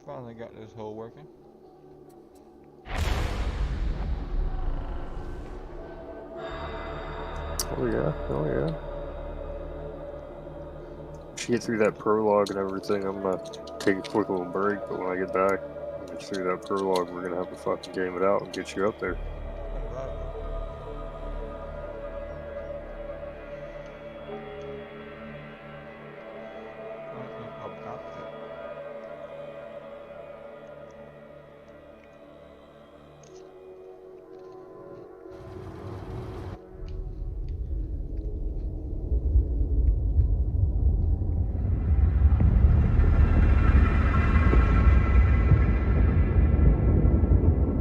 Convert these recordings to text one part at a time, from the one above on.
Finally got this hole working. Oh yeah, oh yeah. If you get through that prologue and everything, I'm gonna take a quick little break, but when I get back, and get through that prologue, we're gonna have to fucking game it out and get you up there.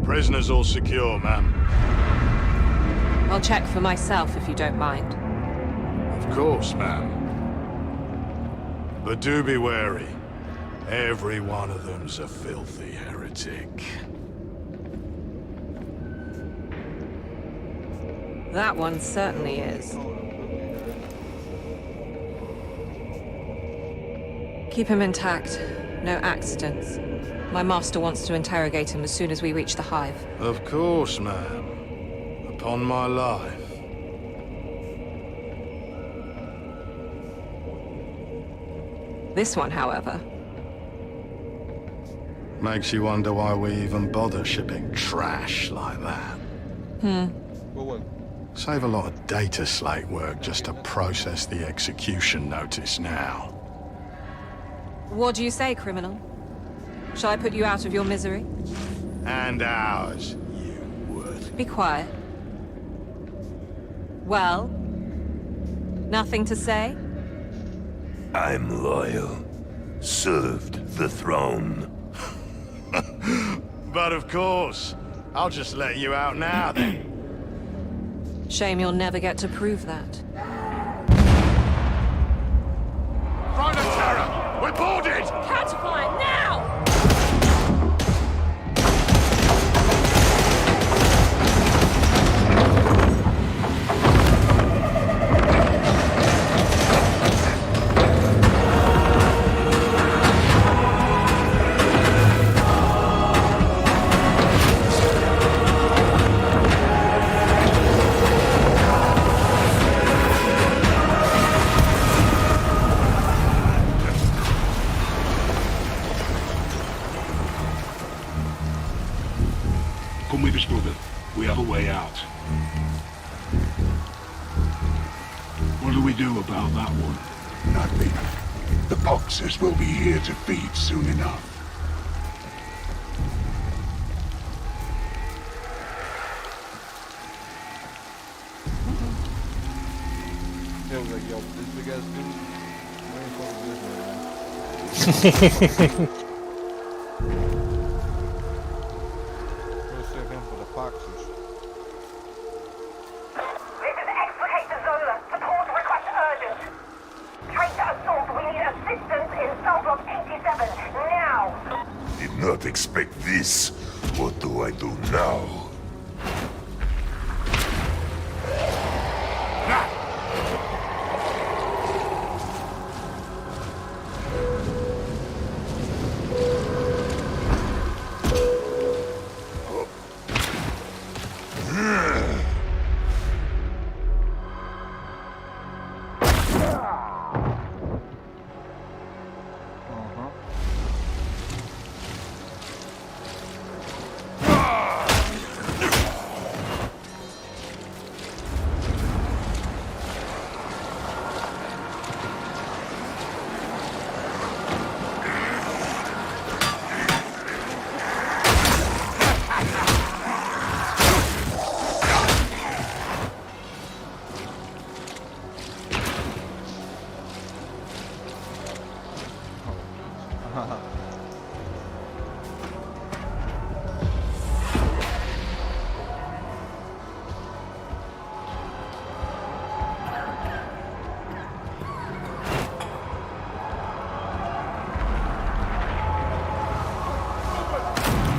Prisoners all secure, ma'am. I'll check for myself if you don't mind. Of course, ma'am. But do be wary. Every one of them's a filthy heretic. That one certainly is. Keep him intact. No accidents. My master wants to interrogate him as soon as we reach the hive. Of course, ma'am. Upon my life. This one, however... Makes you wonder why we even bother shipping trash like that. Save a lot of data slate work just to process the execution notice now. What do you say, criminal? Shall I put you out of your misery? And ours, you would. Be quiet. Well? Nothing to say? I'm loyal. Served the throne. But of course. I'll just let you out now, then. Shame you'll never get to prove that. Rhino Terror! We're boarded! Catapult now! Come with us, brother. We have a way out. What do we do about that one? Nothing. The boxers will be here to feed soon enough. Yo, like, yo, this big ass dude. We'll save him for the foxes. This is Explicator Zola. Support request urgent. Tracer assault. We need assistance in cell block 87. Now. Did not expect this. What do I do now?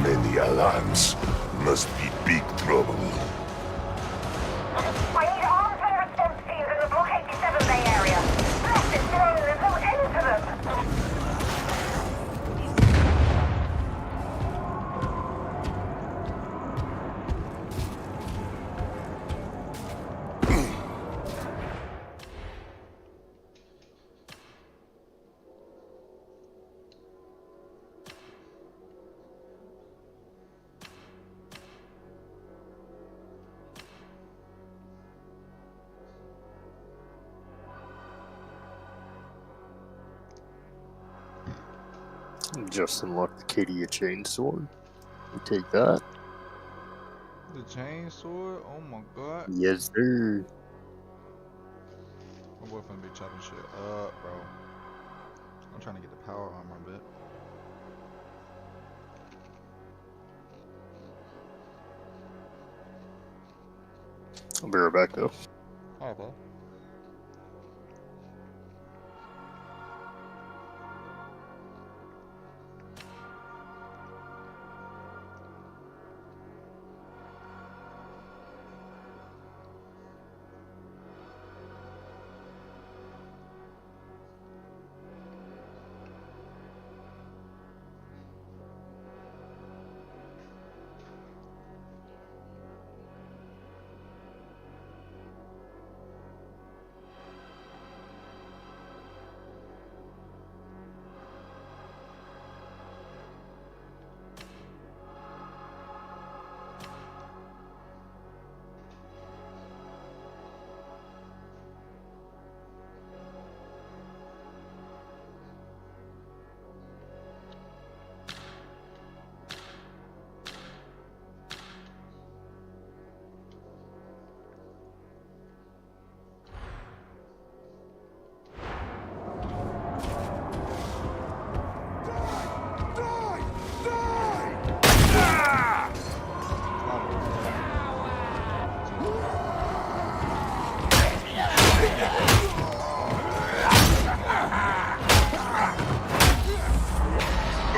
Many alarms. Must be big trouble. I need arms and response teams in the block 87 Bay area. Blast this drone. There's no end to them. Just unlocked the Cadia chainsword. We take that. The chain sword? Oh my god. Yes, sir. My boy finna be chopping shit up, bro. I'm trying to get the power armor a bit. I'll be right back though. Alright, bro.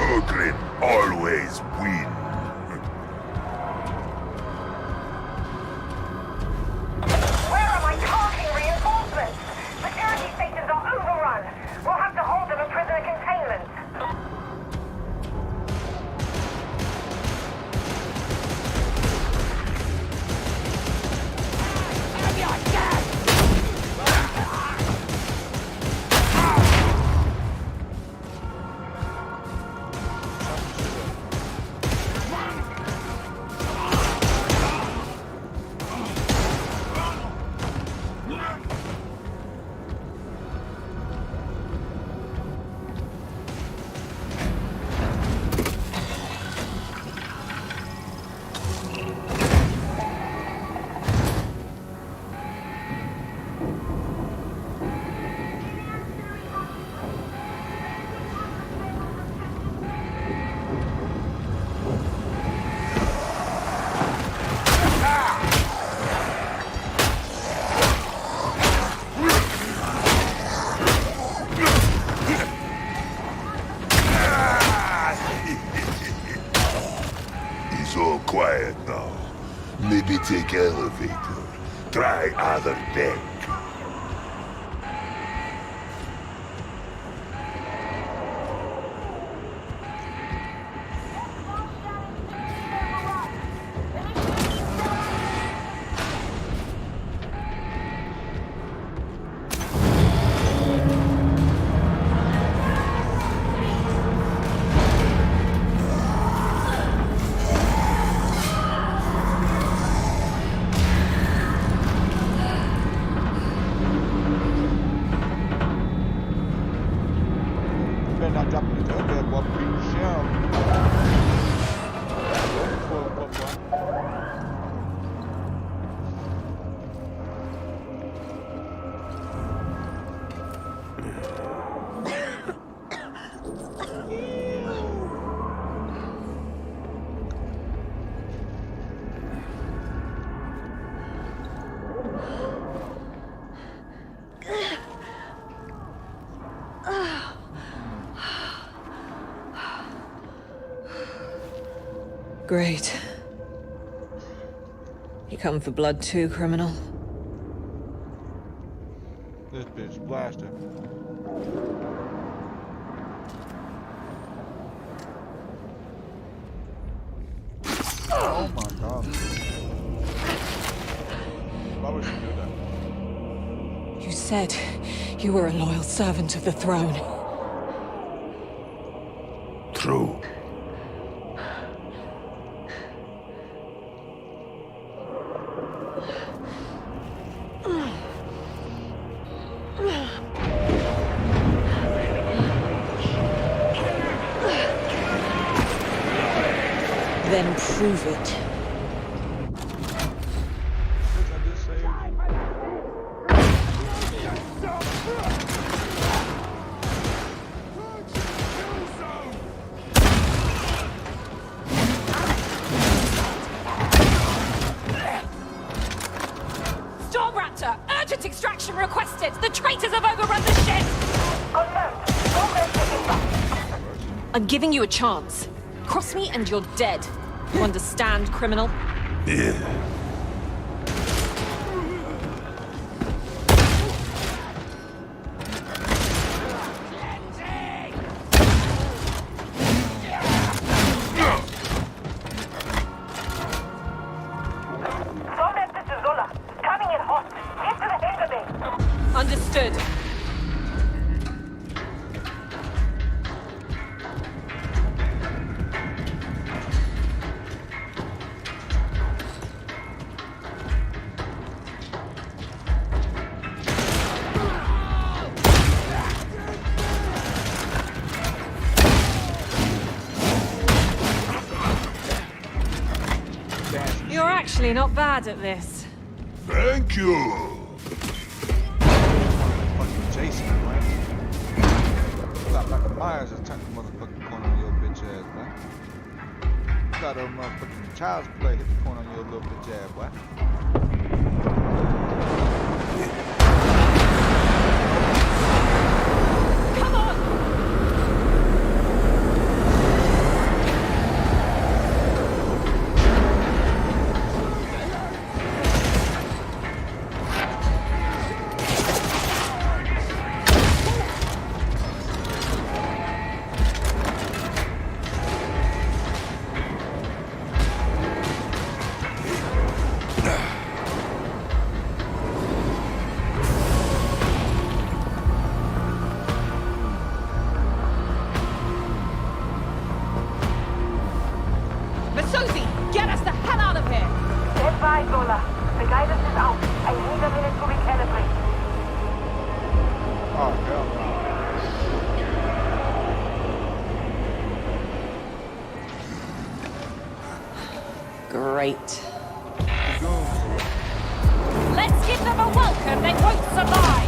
Ugly always win. Where are my carting reinforcements? Security stations are overrun. We'll have to hold them in prisoner containment. It's all quiet now. Maybe take elevator. Try other deck. Better not drop into a bed, boy. Beat shell. Great. You come for blood too, criminal? This bitch blasted. Oh my god. Why would she do that? You said you were a loyal servant of the throne. True. Then prove it. Yes, I just saved you. Storm Raptor! Urgent extraction requested! The traitors have overrun the ship! I'm giving you a chance. Cross me and you're dead. You understand, criminal? Yeah. Understood. You're actually not bad at this. Thank you. Fucking Jason, man. Stop like a Myers just turned the motherfucking corner on your bitch ass, man. You got a motherfucking child's play hit the corner on your little bitch ass, boy. Come on! Masuzi, get us the hell out of here! Stand by, Zola. The guidance is out. I need a minute to recalibrate. Oh, hell no. Great. Let's give them a welcome they won't survive!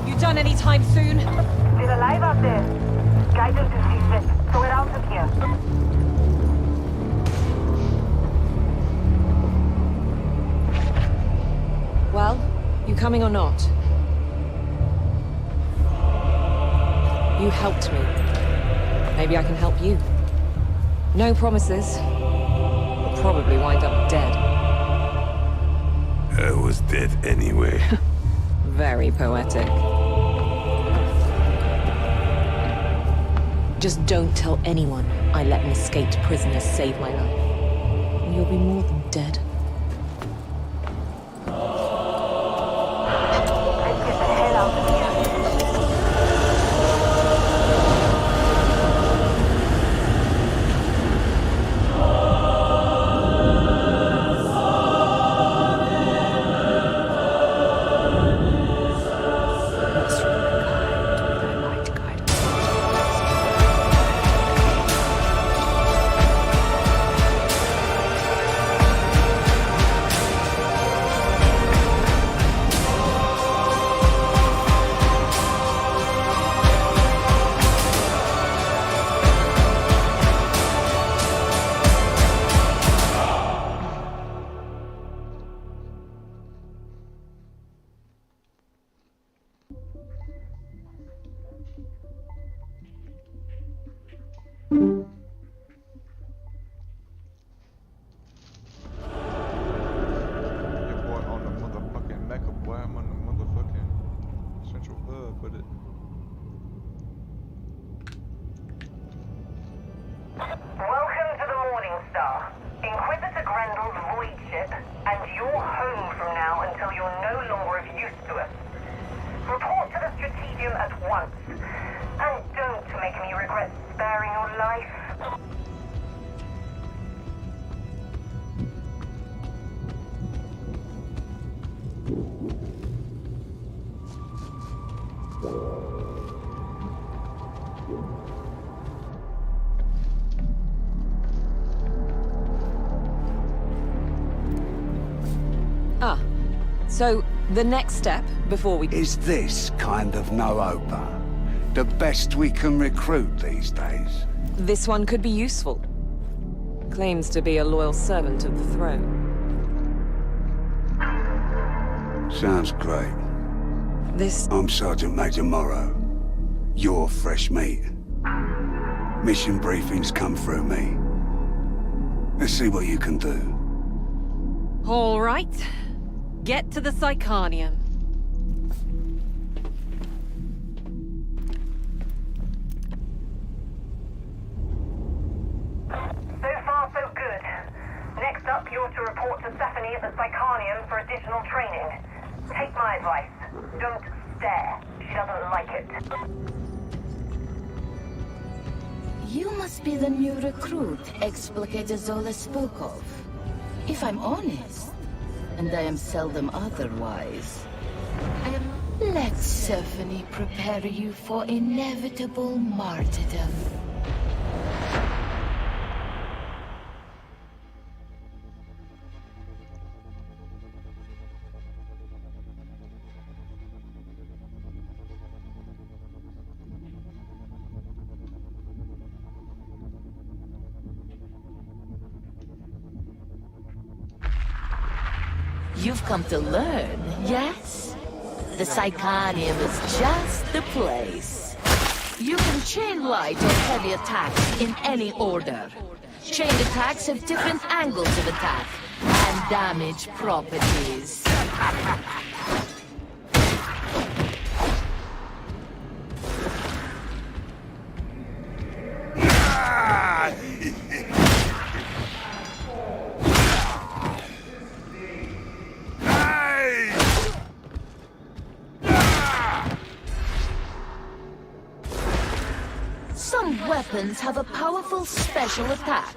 You done any time soon? Still alive out there. Guidance is reset, so we're out of here. Well, you coming or not? You helped me. Maybe I can help you. No promises. You'll probably wind up dead. I was dead anyway. Very poetic. Just don't tell anyone I let an escaped prisoner save my life. And you'll be more than dead. Let's get the hell out of here. Ah, so the next step before we... Is this kind of no-oper the best we can recruit these days? This one could be useful. Claims to be a loyal servant of the throne. Sounds great. This... I'm Sergeant Major Morrow. You're fresh meat. Mission briefings come through me. Let's see what you can do. All right. Get to the Psychanium. So far, so good. Next up, you're to report to Stephanie at the Psychanium for additional training. Take my advice. Don't stare. She doesn't like it. You must be the new recruit Explicator Zola spoke of. If I'm honest, and I am seldom otherwise, let Stephanie prepare you for inevitable martyrdom. You've come to learn, yes? The Psychanium is just the place. You can chain light or heavy attacks in any order. Chain attacks have different angles of attack and damage properties. Some weapons have a powerful special attack.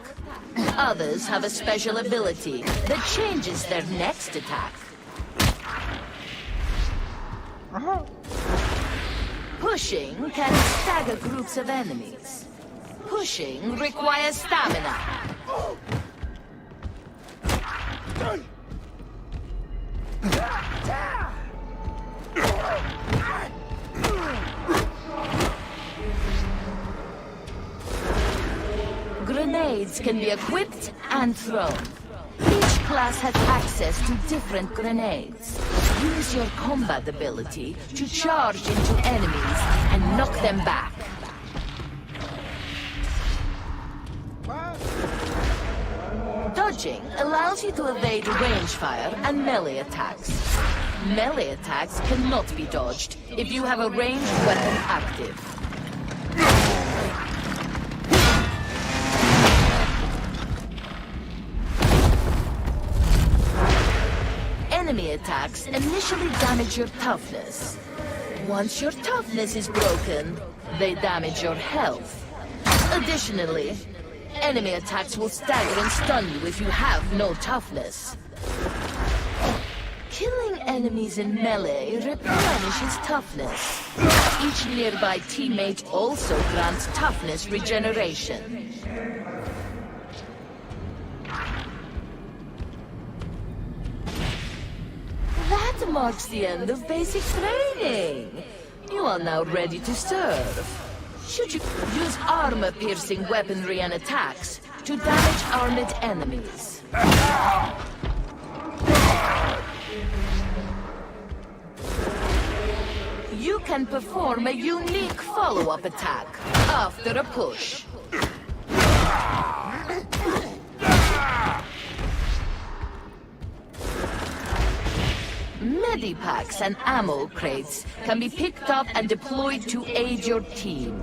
Others have a special ability that changes their next attack. Pushing can stagger groups of enemies. Pushing requires stamina. Grenades can be equipped and thrown. Each class has access to different grenades. Use your combat ability to charge into enemies and knock them back. Dodging allows you to evade range fire and melee attacks. Melee attacks cannot be dodged if you have a ranged weapon active. Enemy attacks initially damage your toughness. Once your toughness is broken, they damage your health. Additionally, enemy attacks will stagger and stun you if you have no toughness. Killing enemies in melee replenishes toughness. Each nearby teammate also grants toughness regeneration. That marks the end of basic training. You are now ready to serve. Should you use armor-piercing weaponry and attacks to damage armored enemies. You can perform a unique follow-up attack after a push. Medipacks and ammo crates can be picked up and deployed to aid your team.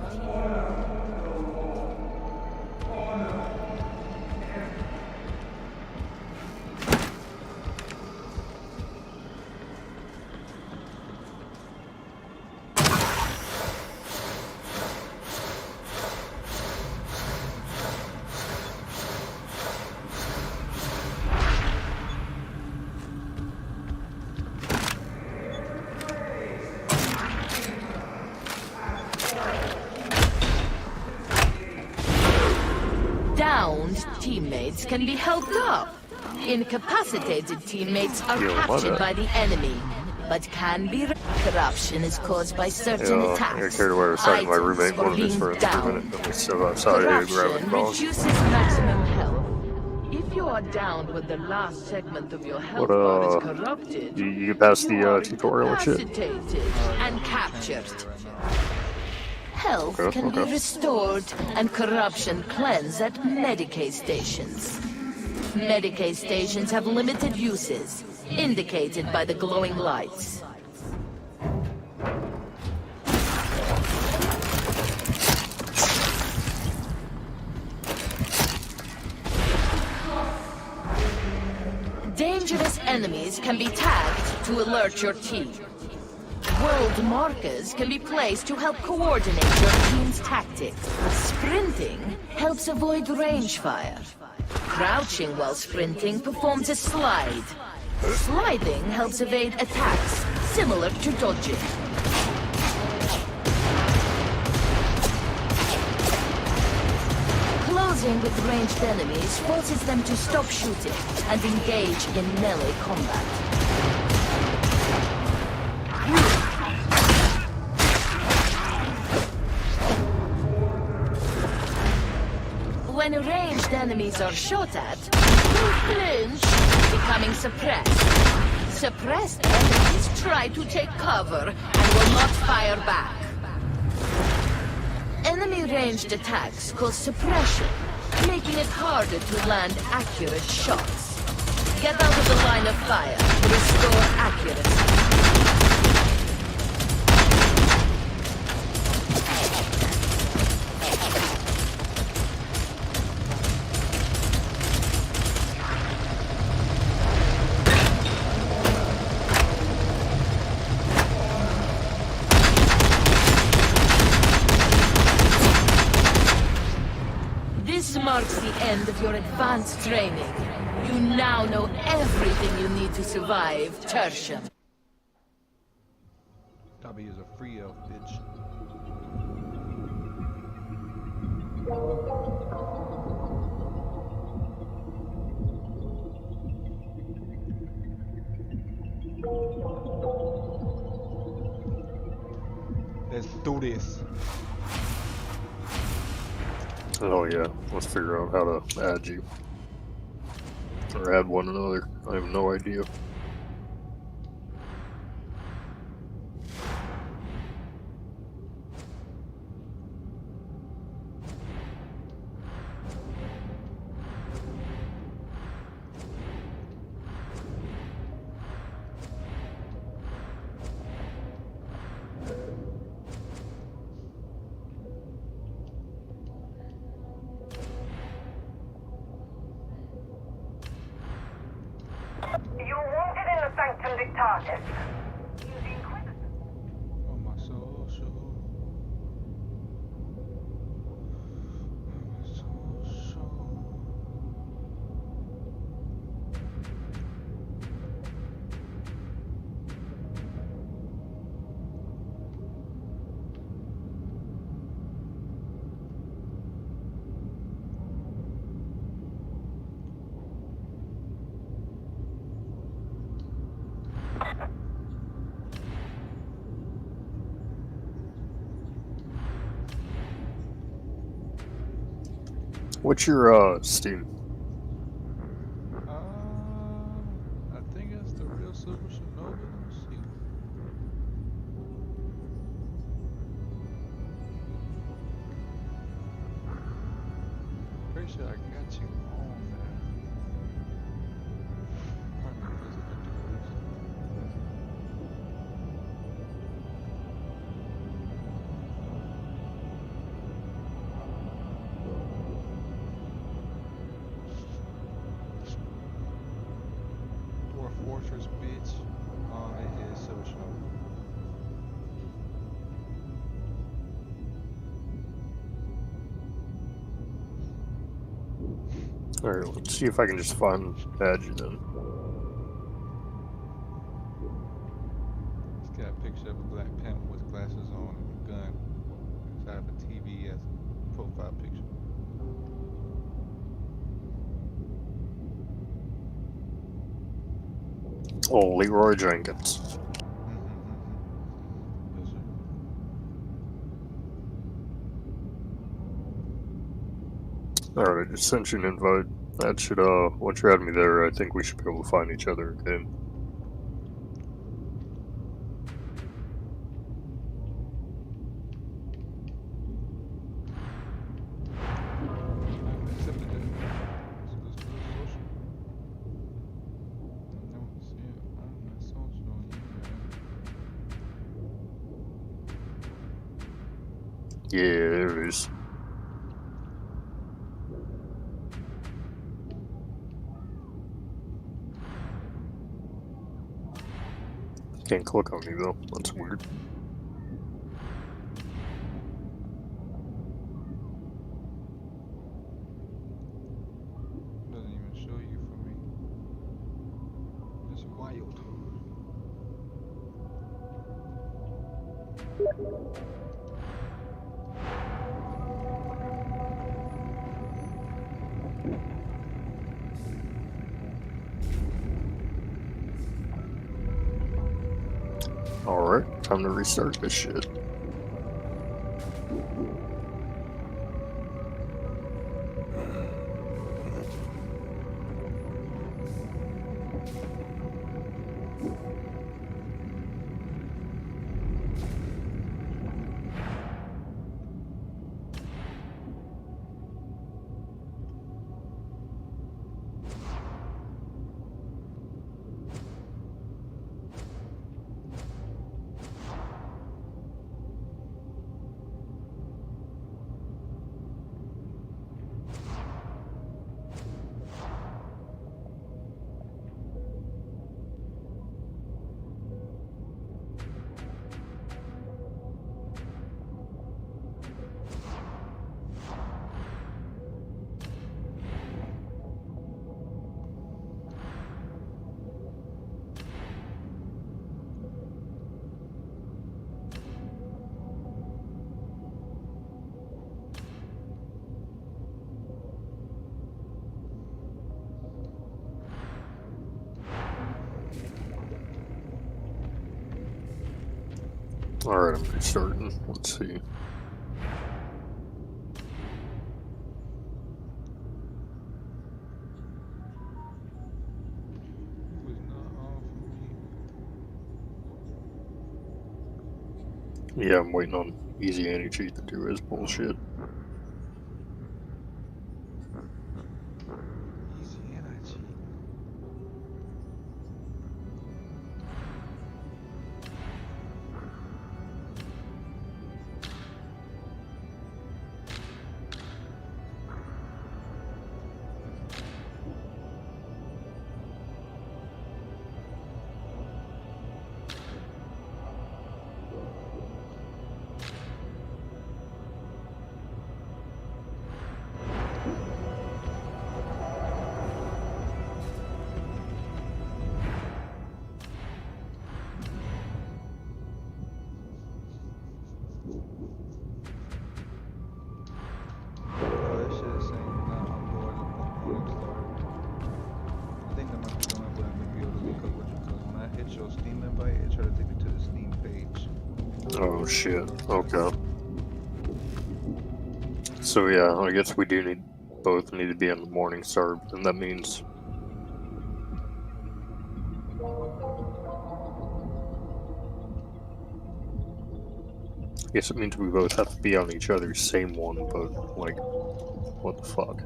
Downed teammates can be helped up Incapacitated teammates are Yo, captured mother. by the enemy, but can be. Corruption is caused by certain I attacks, carried away. I was talking to my items, roommate, or one of his being friends for a down. minute. And we stood outside here grabbing Corruption balls. reduces maximum health. If you are down when the last segment of your health bar is corrupted, You get past you the are tutorial and shit? incapacitated and captured. Health Okay, can be okay. restored and corruption cleansed at Medicaid stations. Medicaid stations have limited uses, indicated by the glowing lights. Dangerous enemies can be tagged to alert your team. World markers can be placed to help coordinate your team's tactics. Sprinting helps avoid range fire. Crouching while sprinting performs a slide. Sliding helps evade attacks, similar to dodging. Closing with ranged enemies forces them to stop shooting and engage in melee combat. When ranged enemies are shot at, you flinch, becoming suppressed. Suppressed enemies try to take cover and will not fire back. Enemy ranged attacks cause suppression, making it harder to land accurate shots. Get out of the line of fire to restore accuracy. This marks the end of your advanced training. You now know everything you need to survive Tertium. Dobby is a free elf, bitch. Let's do this. Oh yeah, let's figure out how to add you. Or add one another. I have no idea. You're wanted in the Sanctum Dictatus. Oh my soul, soul. Oh my soul, soul. What's your Steam? I think it's the real Silver Shinobi. Let me see. Pretty sure I got you on there. Primary physical duties. Dwarf Fortress, bitch. It is Silver Shinobi. Alright, let's see if I can just find add you then. It's got a picture of a black pimp with glasses on and a gun inside of a TV as a profile picture. Oh, Leroy Jenkins. Yes, sir. Alright, I just sent you an invite. That should, once you had me there, I think we should be able to find each other again. I've accepted it. So let's go to social. I don't see it on my social either. Yeah, there it is. Can't click on me though, that's weird. Doesn't even show you for me. That's wild. Alright, time to restart this shit. Alright, I'm restarting. Let's see. It was not on for me. Yeah, I'm waiting on Easy Anti-Cheat to do his bullshit. Easy anti-cheat. That shit is saying not on board the Morning Star. I think that might be the only way I'm gonna be able to link up with you, because when I hit your Steam invite, it tried to take me to the Steam page. Oh shit, okay. So yeah, I guess we do both need to be on the Morning Star, and that means... I guess it means we both have to be on each other's same one, but, like, what the fuck?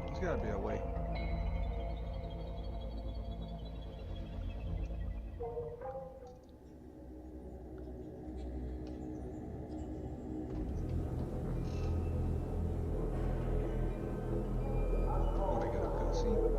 There's gotta be a way. Oh, they got a cutscene.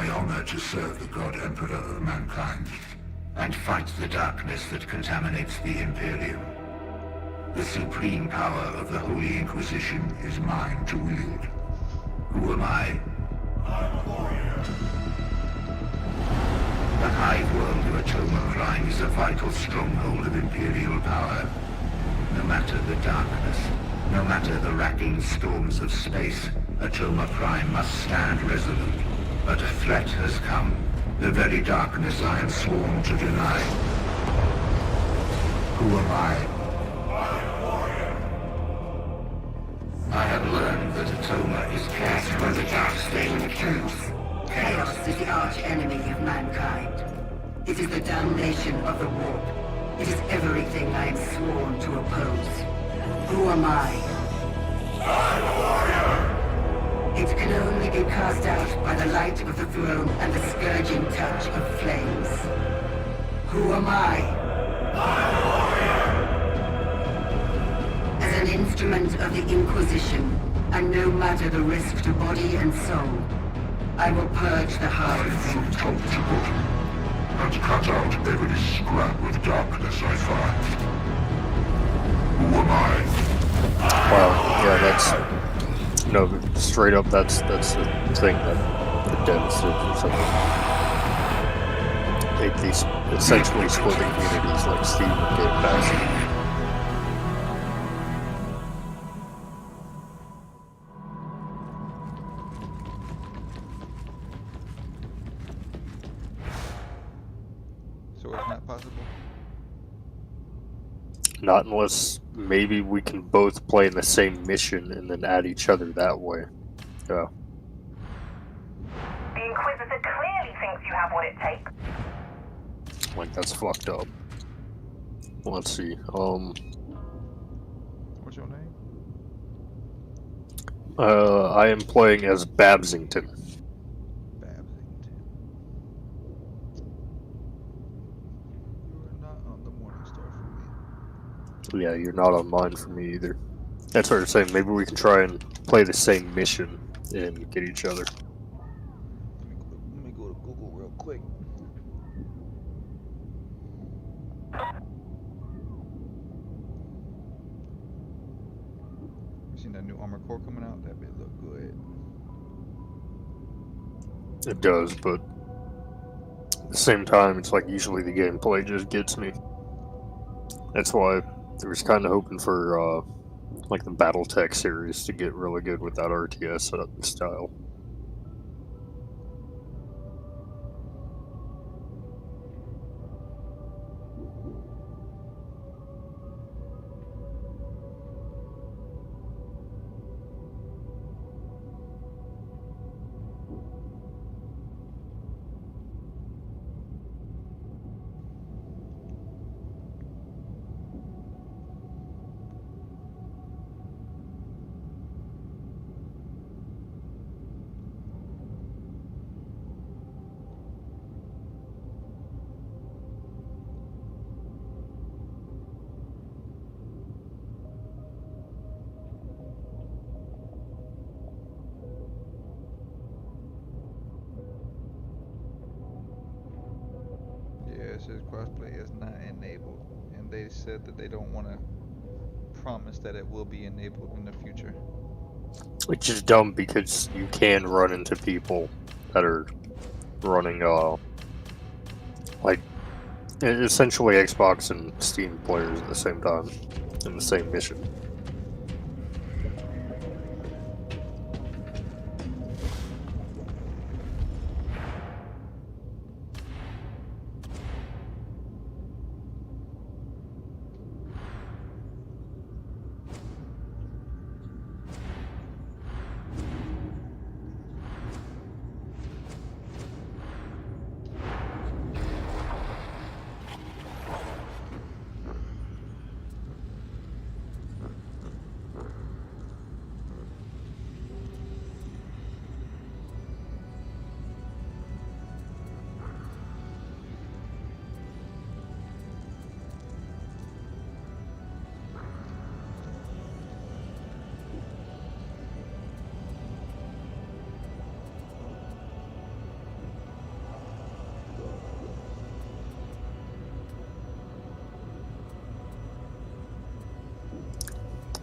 my honor to serve the God Emperor of mankind and fight the darkness that contaminates the Imperium. The supreme power of the Holy Inquisition is mine to wield. Who am I? I'm a warrior. The hive world of Atoma Prime is a vital stronghold of Imperial power. No matter the darkness, no matter the racking storms of space, Atoma Prime must stand resolute. But a threat has come. The very darkness I am sworn to deny. Who am I? I have learned that Atoma is cast by the dark stain of truth. Chaos is the arch-enemy of mankind. It is the damnation of the warp. It is everything I am sworn to oppose. Who am I? I'm a warrior! It can only be cast out by the light of the throne and the scourging touch of flames. Who am I? I'm a warrior! As an instrument of the Inquisition, and no matter the risk to body and soul, I will purge the hive from top to bottom, and cut out every scrap of darkness I find. Who am I? Wow, yeah, that's... No, straight up, that's the thing that the devs did or something. Take these essentially splitting communities like Steam and Game Pass. So it's not possible? Not unless maybe we can both play in the same mission and then add each other that way. Yeah. The Inquisitor clearly thinks you have what it takes. Like, that's fucked up. Let's see, What's your name? I am playing as Babsington. Babsington. You are not on the Morning Star for me. Yeah, you're not on mine for me either. That's what I'm saying, maybe we can try and play the same mission and get each other. Let me go to Google real quick. You seen that new Armored Core coming out? That bit look good. It does, but at the same time, it's like usually the gameplay just gets me. That's why I was kind of hoping for like the BattleTech series to get really good with that RTS style. Yeah, it says crossplay is not enabled, and they said that they don't want to promise that it will be enabled in the future. Which is dumb because you can run into people that are running like essentially Xbox and Steam players at the same time in the same mission.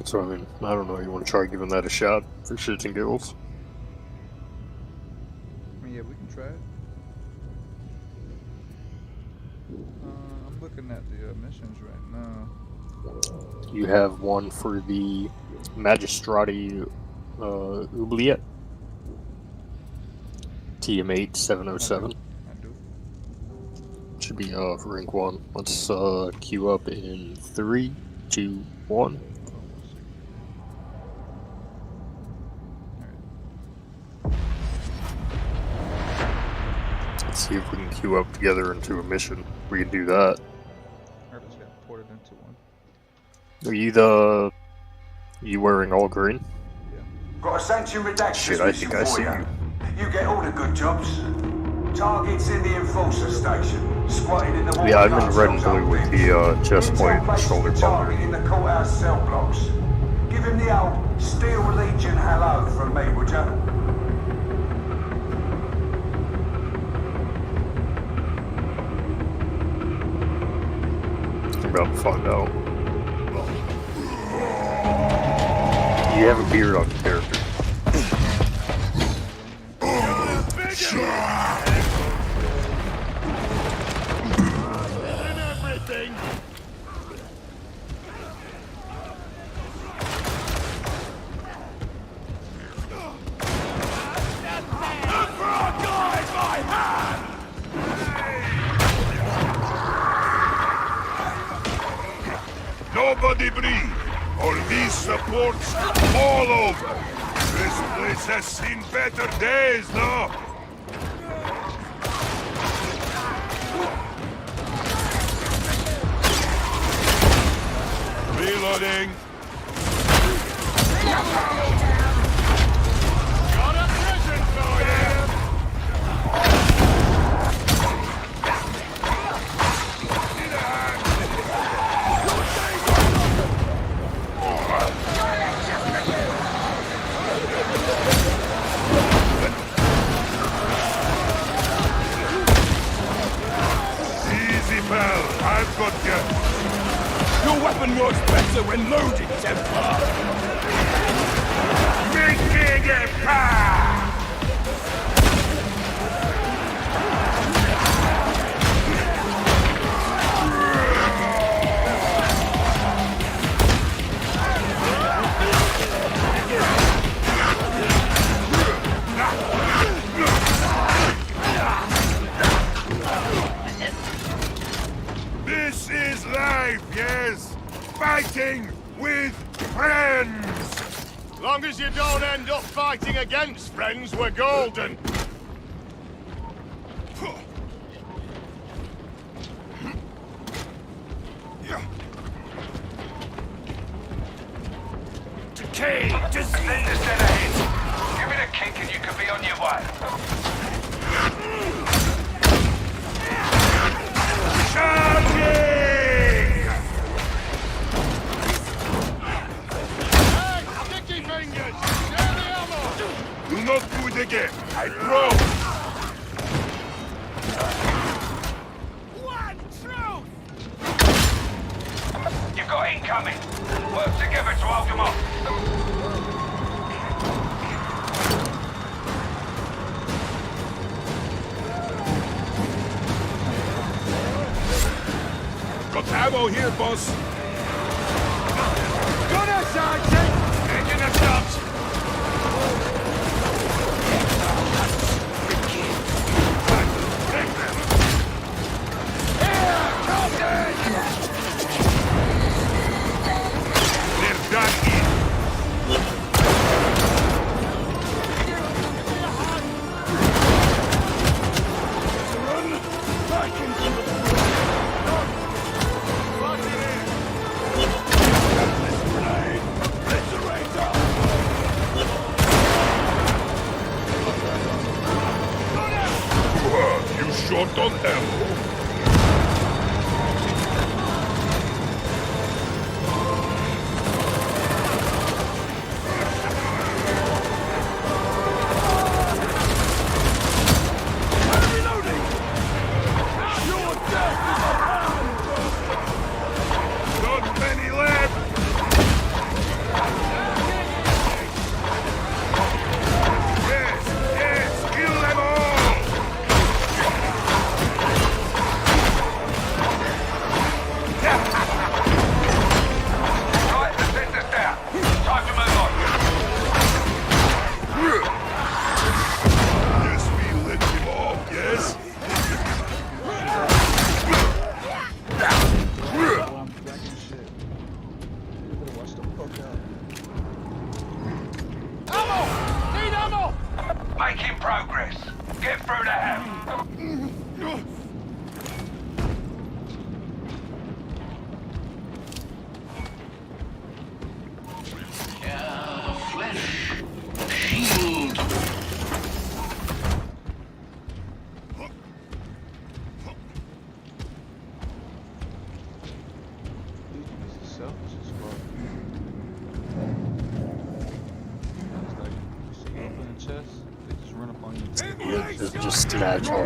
So I mean, I don't know. You want to try giving that a shot for shits and giggles? I mean, yeah, we can try it. I'm looking at the missions right now. You have one for the Magistrati Oubliette. TM8 707. I do. Should be for rank 1. Let's queue up in 3, 2, 1. Let's see if we can queue up together into a mission. We can do that. I just got ported into one. Are you the... you wearing all green? Got a sanction redaction Shit, I think I see you. You get all the good jobs. Targets in the enforcer station. Squatting in the Yeah, I'm in red and blue with the chest plate and shoulder target bumper. in the courthouse cell blocks. Give him the old Steel Legion hello from me, would ya? I'm about to find out. You have a beard on your character. Nobody breathe. All these supports all over. This place has seen better days, no? Reloading. Got a present for you. I've got you. Your weapon works better when loaded, Templar. Making a path. This is life, yes? Fighting with friends! Long as you don't end up fighting against friends, we're golden. Key, just send us in ahead. Give it a kick and you can be on your way. Charging! Hey, sticky fingers! Share the ammo! Do not do it again, I promise. One truth! You've got incoming. Work together to hold them off. Got ammo here, boss. Gunner, Sergeant! Engine a shot. They're done in. You short on ammo. Not many left. just snatching it.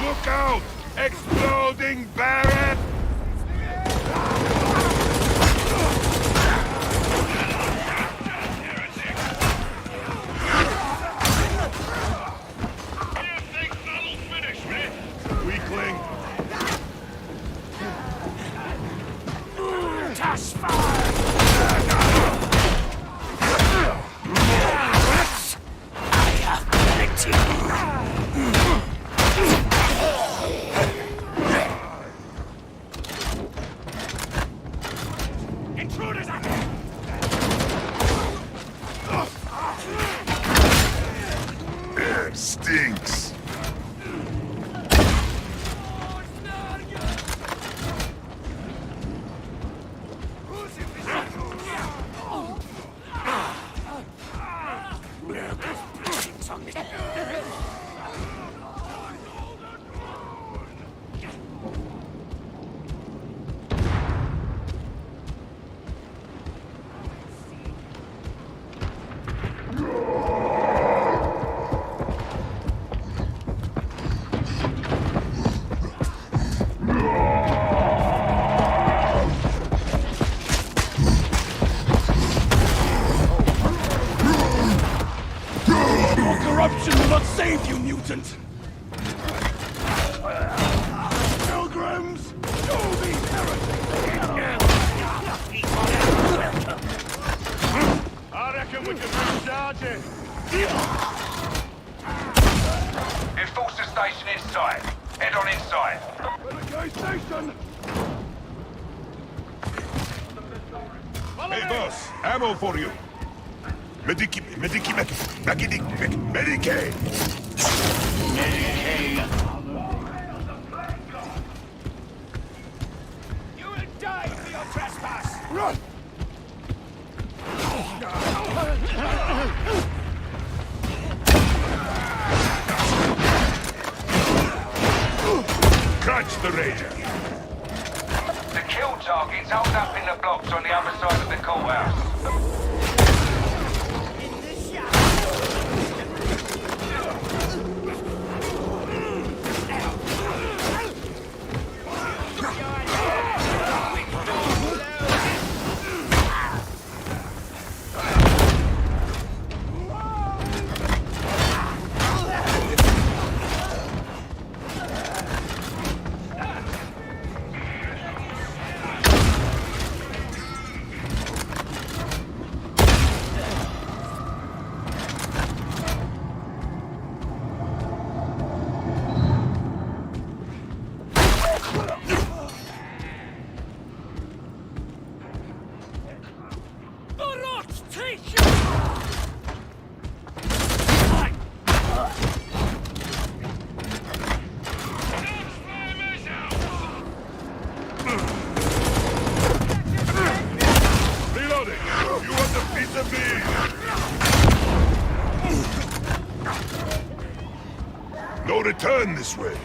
Look out! Exploding Baron! Weakling! Tash fire! I have intruders at me! Air stinks! Corruption will not save you, mutant! Pilgrims! Do these I reckon we can recharge it! Enforcer station inside. Head on inside. Station! Hey boss, ammo for you! Medicate! You will die for your trespass! Run! Catch the Rager! The kill target's held up in the blocks on the other side of the courthouse. No return this way.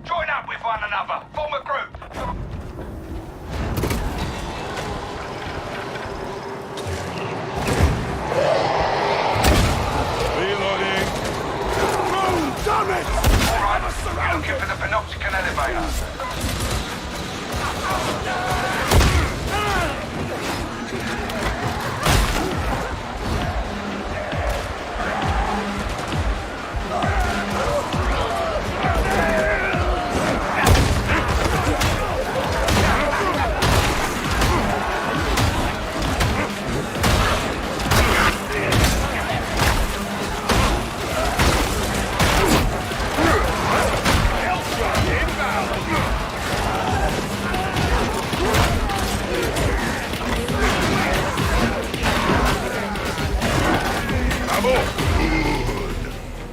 Join up with one another. Form a group. Reloading. Move, damn it! All right, looking for the Panopticon elevator.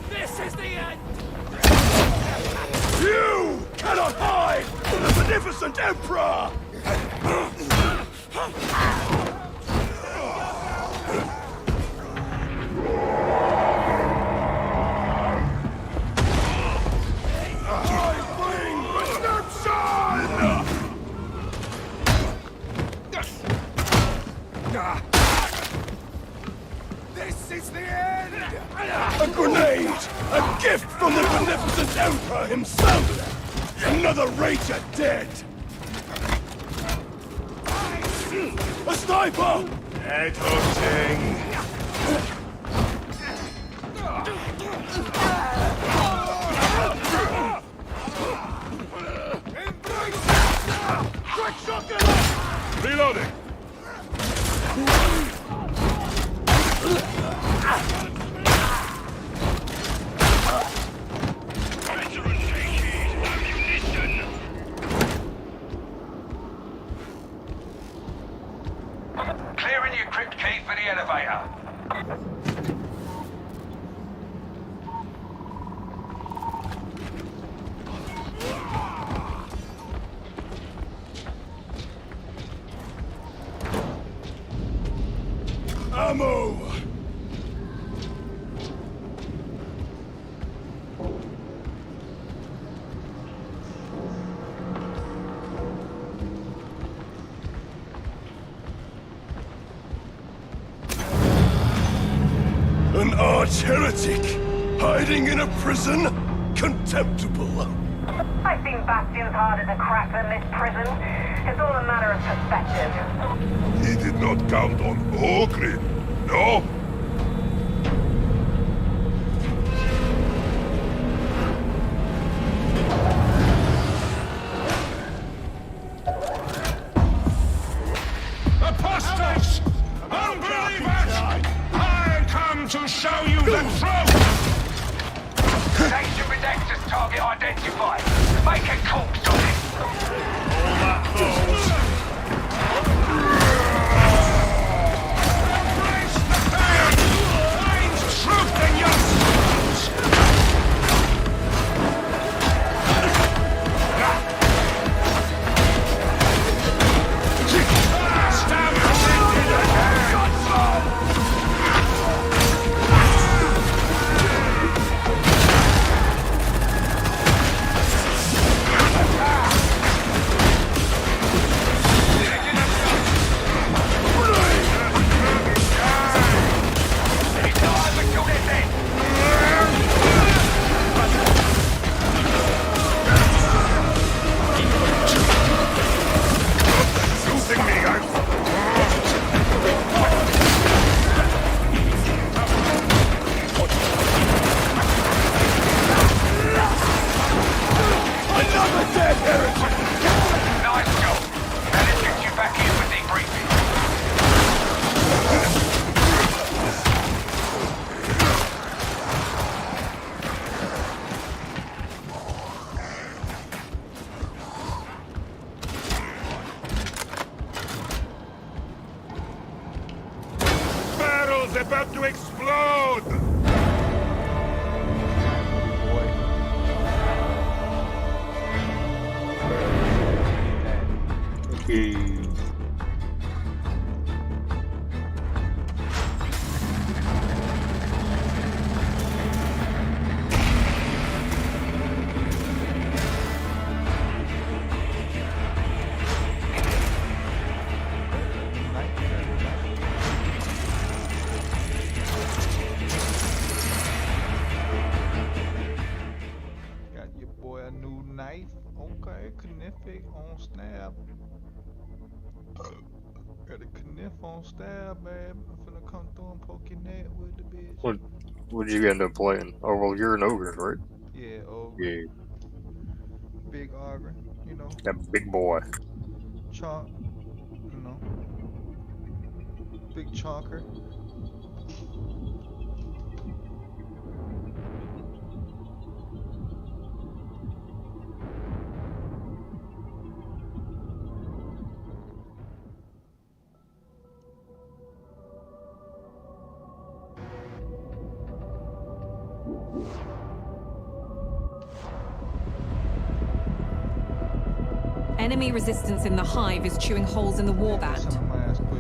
This is the end! You cannot hide from the beneficent Emperor! I bring redemption! This is the end! A grenade! A gift from the beneficent Emperor himself! Another Ranger dead! A sniper! Head hunting! Quick shotgun! Reloading. Clearing your crypt key for the elevator. Ammo! An arch heretic, hiding in a prison? Contemptible. I've seen bastions harder to crack than this prison. It's all a matter of perspective. He did not count on Ogre, no? Apostates! Unbelievers! I come to show you the truth! Station redactors target identified. Make a corpse of it. All that goes. Embrace the pain! Find truth in your souls! Stab us into the head! About to explode! knife. Okay, Knific on stab. Got a kniff on stab, babe. I'm finna come through and poke your neck with the bitch. What'd you end up playing? Oh, well, you're an ogre, right? Yeah, ogre. Yeah. Big ogre, you know. That big boy. Chunk, you know. Big chonker. Enemy resistance in the hive is chewing holes in the warband.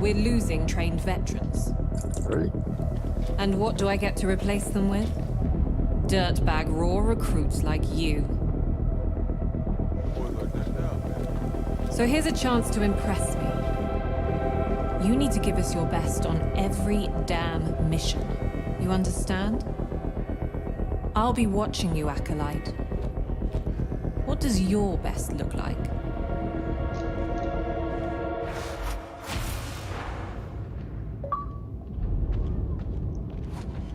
We're losing trained veterans. Right. And what do I get to replace them with? Dirtbag raw recruits like you. So here's a chance to impress me. You need to give us your best on every damn mission. You understand? I'll be watching you, Acolyte. What does your best look like?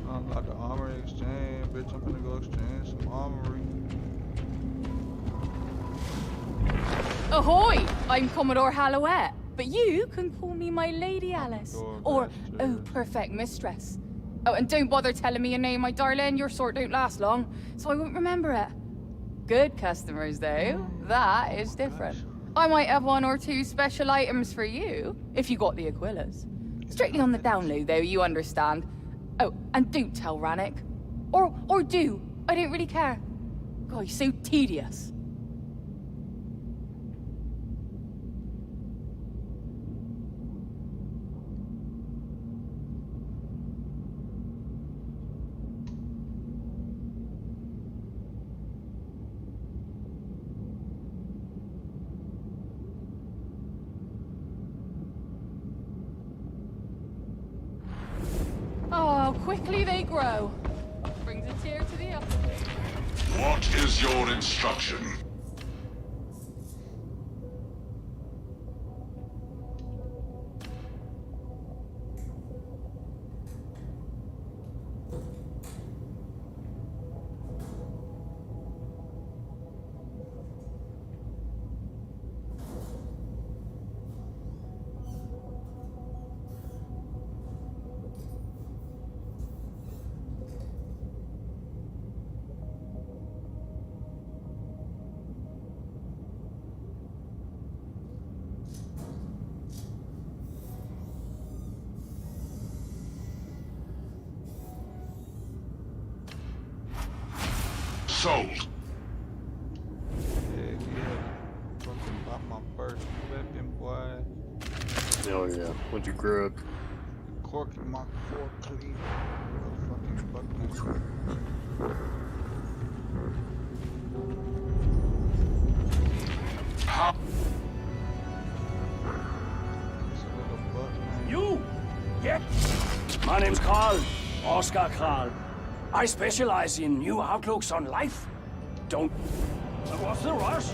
Unlock the armory exchange, bitch. I'm finna go exchange some armory. Ahoy! I'm Commodore Hallowett, but you can call me my Lady Alice. Or, oh, perfect mistress. Oh, and don't bother telling me your name, my darling. Your sort don't last long, so I won't remember it. Good customers, though. That is different. I might have one or two special items for you, if you got the Aquilas. Strictly on the down low, though, you understand. Oh, and don't tell Rannick. Or do. I don't really care. God, he's so tedious. Oh, quickly they grow. Brings a tear to the eye. What is your instruction? Sold. Yeah. Fucking bought my first weapon, boy. Oh yeah. What'd you grab? Cork in my forklift. Fucking buckner. You? Yeah. My name's Carl. Oscar Carl. I specialize in new outlooks on life. Don't... What's the rush?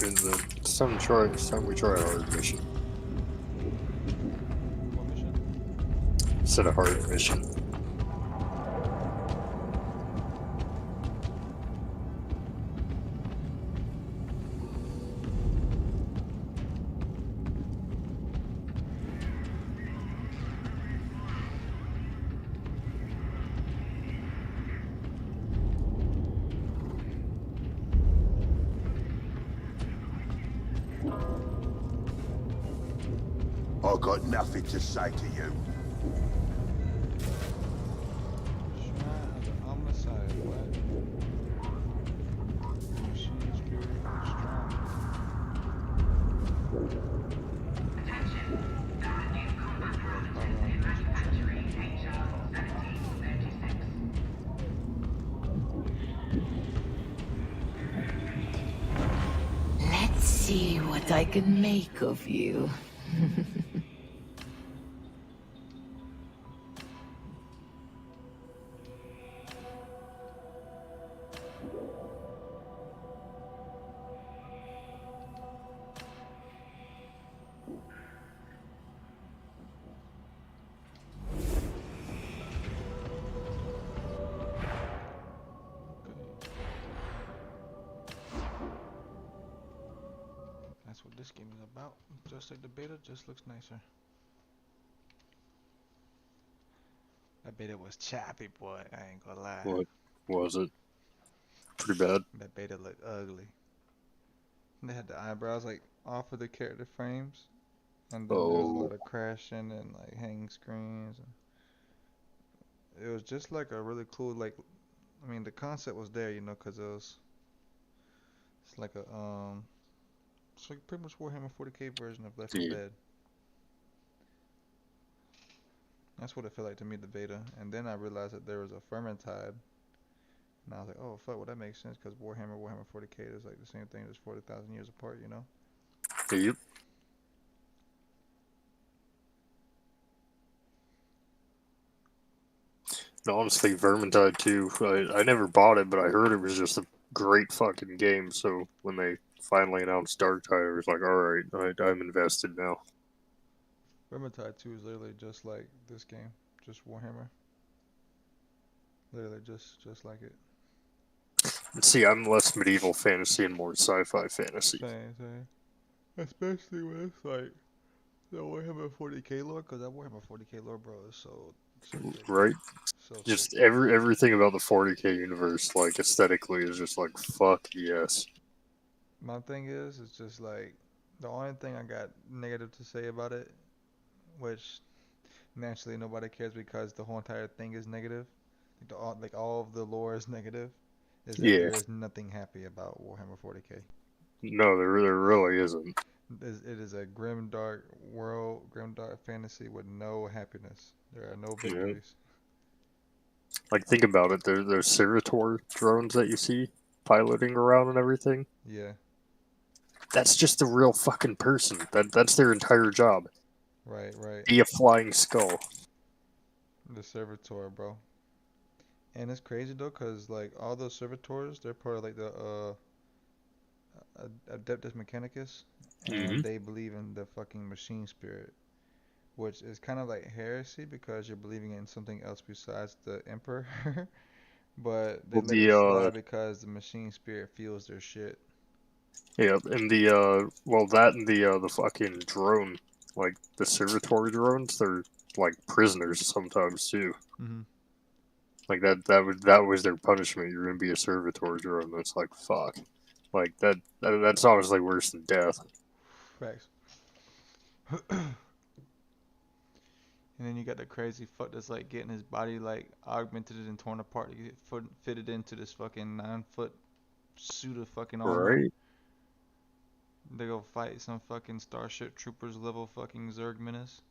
And then it's time we try a hard mission. What mission? Set a hard mission. I got nothing to say to you. Shrine of the Homicide, what? see what I can make of you. That's what this game is about. Just like the beta, just looks nicer. That beta was choppy, boy. I ain't gonna lie. What was it? Pretty bad. That beta looked ugly. They had the eyebrows like off of the character frames, and then there was a lot of crashing and like hanging screens. And it was just like a really cool, like, I mean, the concept was there, you know, 'cause it's like a it's like pretty much Warhammer 40k version of Left 4 Dead. That's what it felt like to me, the beta. And then I realized that there was a Vermintide. And I was like, oh, fuck, well, that makes sense, because Warhammer 40k is like the same thing, just 40,000 years apart, you know? Yep. Honestly, Vermintide 2, I never bought it, but I heard it was just a great fucking game, so when they finally announced Darktide, I was like, alright, I'm invested now. Vermintide 2 is literally just like this game, just Warhammer. Literally just like it. And see, I'm less medieval fantasy and more sci-fi fantasy. Same. Especially with like the Warhammer 40k lore, because that Warhammer 40k lore, bro, is so good. Right? So just everything about the 40k universe, like aesthetically, is just like fuck yes. My thing is, it's just like the only thing I got negative to say about it, which naturally nobody cares because the whole entire thing is negative. Like all of the lore is negative. Is that there is nothing happy about Warhammer 40k. No, there really isn't. It is a grim, dark world, grim, dark fantasy with no happiness. There are no victories. Like, think about it. There's Servitor drones that you see piloting around and everything. Yeah. That's just a real fucking person. That's their entire job. Right. Be a flying skull. The Servitor, bro. And it's crazy though, cause like all those Servitors, they're part of like the Adeptus Mechanicus, and they believe in the fucking machine spirit, which is kind of like heresy because you're believing in something else besides the Emperor. But they let it slide because the machine spirit feels their shit. Yeah, and that and the fucking drone, like the Servitor drones, they're like prisoners sometimes too. Like that was their punishment. You're gonna be a Servitor drone. That's like fuck. Like that's honestly worse than death. Facts. And then you got the crazy fuck that's like getting his body like augmented and torn apart to get fitted into this fucking 9-foot suit of fucking armor. Right. They go fight some fucking Starship Troopers level fucking Zerg menace.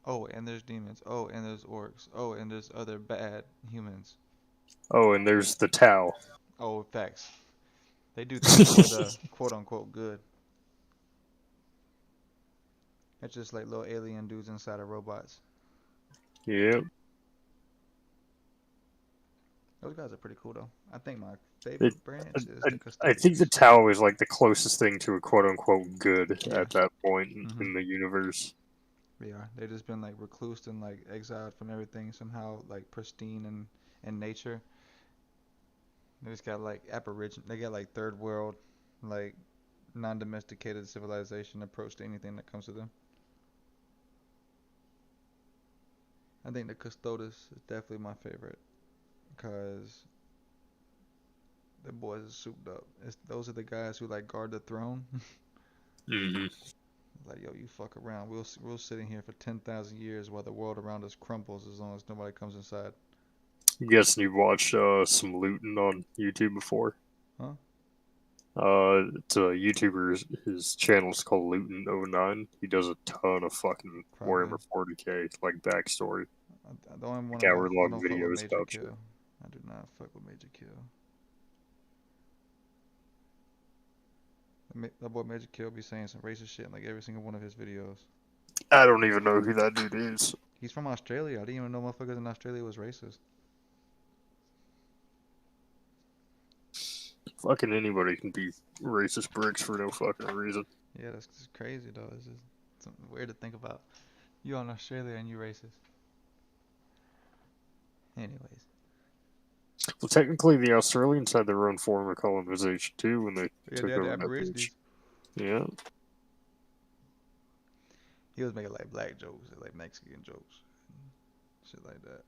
Oh, and there's demons. Oh, and there's orcs. Oh, and there's other bad humans. Oh, and there's the Tau. Oh, facts. They do things for the quote-unquote good. It's just like little alien dudes inside of robots. Yep. Those guys are pretty cool, though. I think my favorite branch is the Custodians. I think the Tau is like the closest thing to a quote-unquote good at that point in the universe. They are. They've just been like reclused and like exiled from everything, somehow like pristine in nature. They just got like they got like third world, like non-domesticated civilization approach to anything that comes to them. I think the Custodes is definitely my favorite, because the boys are souped up. Those are the guys who like guard the throne. Like, yo, you fuck around. We'll sit in here for 10,000 years while the world around us crumbles as long as nobody comes inside. I'm guessing you've watched some looting on YouTube before. Huh? It's a YouTuber. His channel's called Lootin09. He does a ton of fucking Warhammer 40k, like backstory. The only one hour-long videos about shit. I do not fuck with Major Kill. That boy Major Kill be saying some racist shit in like every single one of his videos. I don't even know who that dude is. He's from Australia. I didn't even know motherfuckers in Australia was racist. Fucking anybody can be racist bricks for no fucking reason. Yeah, that's just crazy though. It's just something weird to think about. You in Australia and you racist. Anyways. Well, technically, the Australians had their own form of colonization too when they Yeah, took they had the over that Aborigines. beach. Yeah. He was making like black jokes, like Mexican jokes, and shit like that.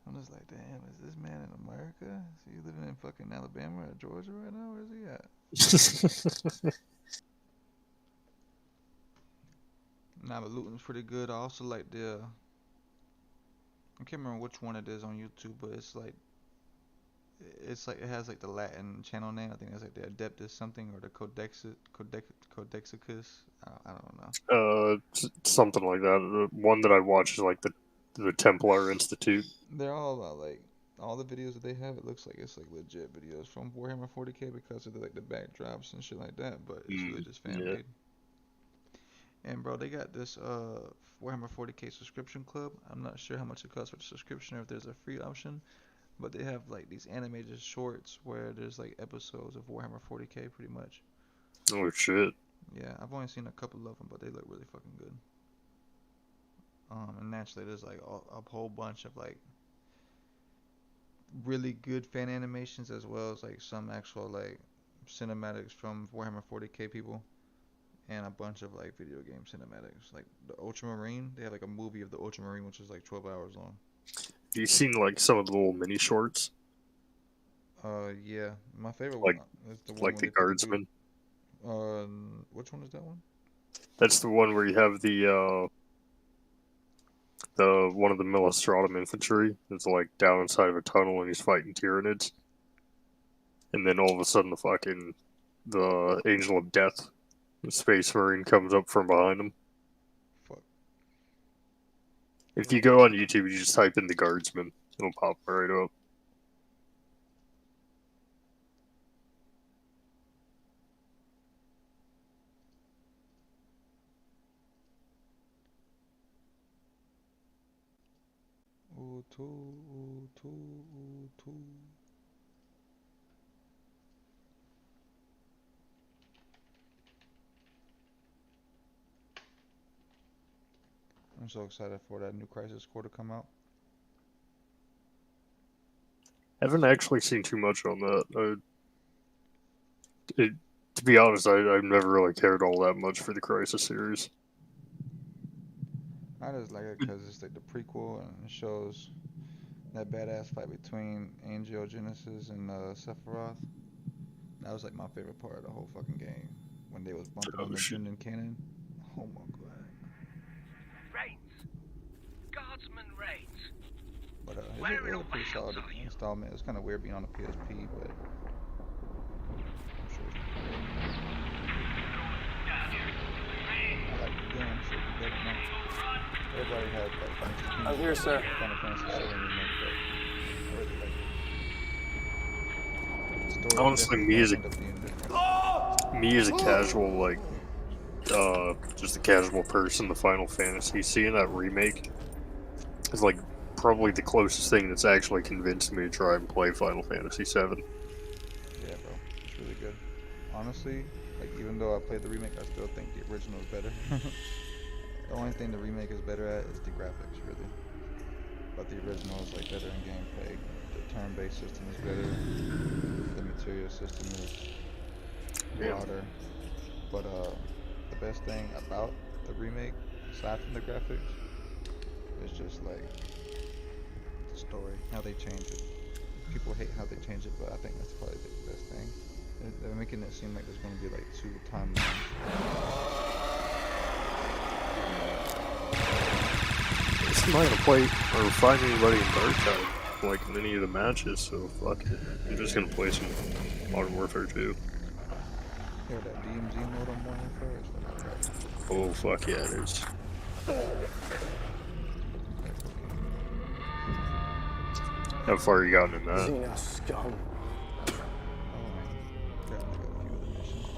I'm just like, damn, is this man in America? Is he living in fucking Alabama or Georgia right now? Where is he at? Nah, but looting's pretty good. I also like the, I can't remember which one it is on YouTube, but it's like it has like the Latin channel name. I think it's like the Adeptus something or the Codexicus. I don't know. Something like that. The one that I watch is like the Templar Institute. They're all about like all the videos that they have. It looks like it's like legit videos from Warhammer 40k because of like the backdrops and shit like that. But it's really just fan made. And bro, they got this Warhammer 40k subscription club. I'm not sure how much it costs for the subscription or if there's a free option. But they have like these animated shorts where there's like episodes of Warhammer 40k pretty much. Oh shit. Yeah, I've only seen a couple of them, but they look really fucking good. And naturally there's like a whole bunch of like really good fan animations as well as like some actual like cinematics from Warhammer 40k people. And a bunch of like video game cinematics. Like the Ultramarine, they have like a movie of the Ultramarine which is like 12 hours long. Have you seen like some of the little mini shorts? Yeah. My favorite like, one is the one like the Guardsman. Which one is that one? That's the one where you have the one of the Milestradum infantry is like down inside of a tunnel and he's fighting Tyranids. And then all of a sudden the Angel of Death, the Space Marine, comes up from behind him. Fuck. If you go on YouTube, you just type in the Guardsman, it'll pop right up. I'm so excited for that new Crisis Core to come out. I haven't actually seen too much on that. To be honest, I've never really cared all that much for the Crisis series. I just like it because it's like the prequel and it shows that badass fight between Angiogenesis and Sephiroth. That was like my favorite part of the whole fucking game. When they was bumping on the Jundin cannon. Oh my god. Guardsman raids. But it was a pretty solid installment. It was kind of weird being on the PSP, but I'm sure it's I like the game. I'm sure it's better now. Everybody had like I'm here, sir. Final Fantasy VII remake, but I really like it. The story Honestly, me as a casual, like, just a casual person, the Final Fantasy, seeing that remake is like probably the closest thing that's actually convinced me to try and play Final Fantasy VII. Yeah, bro, it's really good. Honestly, like even though I played the remake, I still think the original is better. The only thing the remake is better at is the graphics, really. But the original is like better in gameplay. The turn-based system is better. The materia system is broader. But the best thing about the remake, aside from the graphics, is just like the story, how they change it. People hate how they change it, but I think that's probably the best thing. They're making it seem like there's going to be like 2 timelines. I'm not gonna play or find anybody in Darktide, like in any of the matches, so fuck it. I'm just gonna play some Modern Warfare 2. Hear that DMZ mode on Modern Warfare? Oh fuck yeah, it is. How far you gotten in that? Xenos scum. Got like a few of the missions.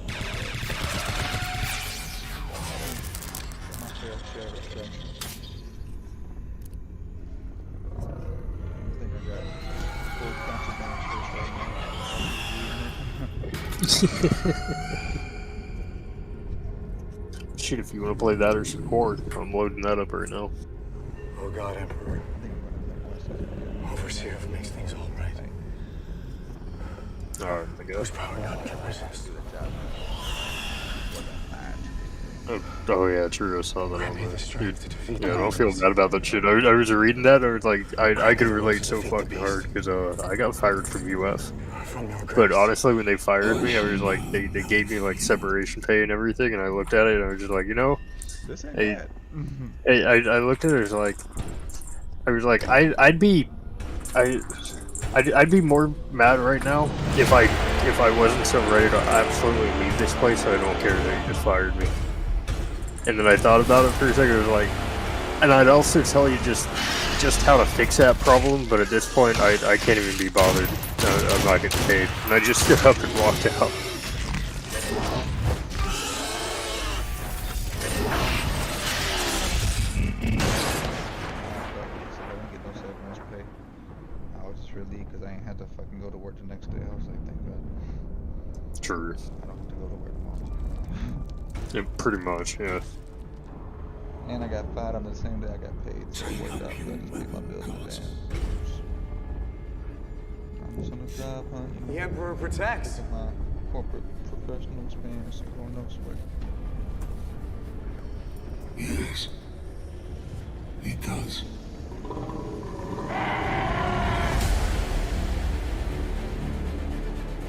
Okay. I think I got full contraband right now. Shit, if you want to play that or support, I'm loading that up right now. Oh God, Emperor. Overseer makes things all right. Alright, I guess. Whose power none can resist. Oh yeah, true. I saw that on there. Dude, yeah, don't feel bad about that shit. I was reading that. I was like, I could relate so fucking hard because I got fired from UF. But honestly, when they fired me, I was like, they gave me like separation pay and everything, and I looked at it and I was just like, you know, this ain't hey, bad. hey, I looked at it. I was like, I'd be more mad right now if I wasn't so ready to absolutely leave this place. So I don't care that you just fired me. And then I thought about it for a second. I was like, and I'd also tell you just how to fix that problem. But at this point, I can't even be bothered. I'm not getting paid. And I just stood up and walked out. I was just relieved because I ain't had to fucking go to work the next day. I was like, thank God. True. I don't have to go to work tomorrow. Yeah, pretty much, yeah. And I got fired on the same day I got paid, so it worked out. I just paid my bills in advance. I'm just on the job hunt, you know. The Emperor protects. My corporate professional experience going elsewhere. Yes, he does.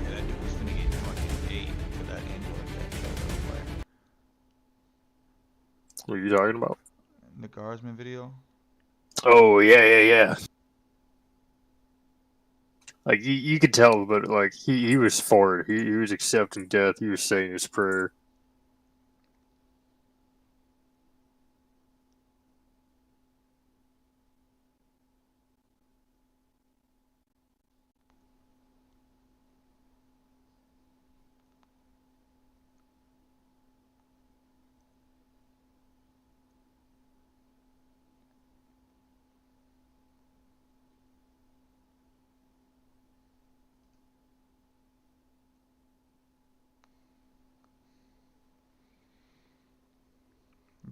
Yeah, that dude was finna get fucking paid for that annual attack. What are you talking about? The guardsman video. Oh yeah. Like you could tell, but like he was for it. He was accepting death. He was saying his prayer.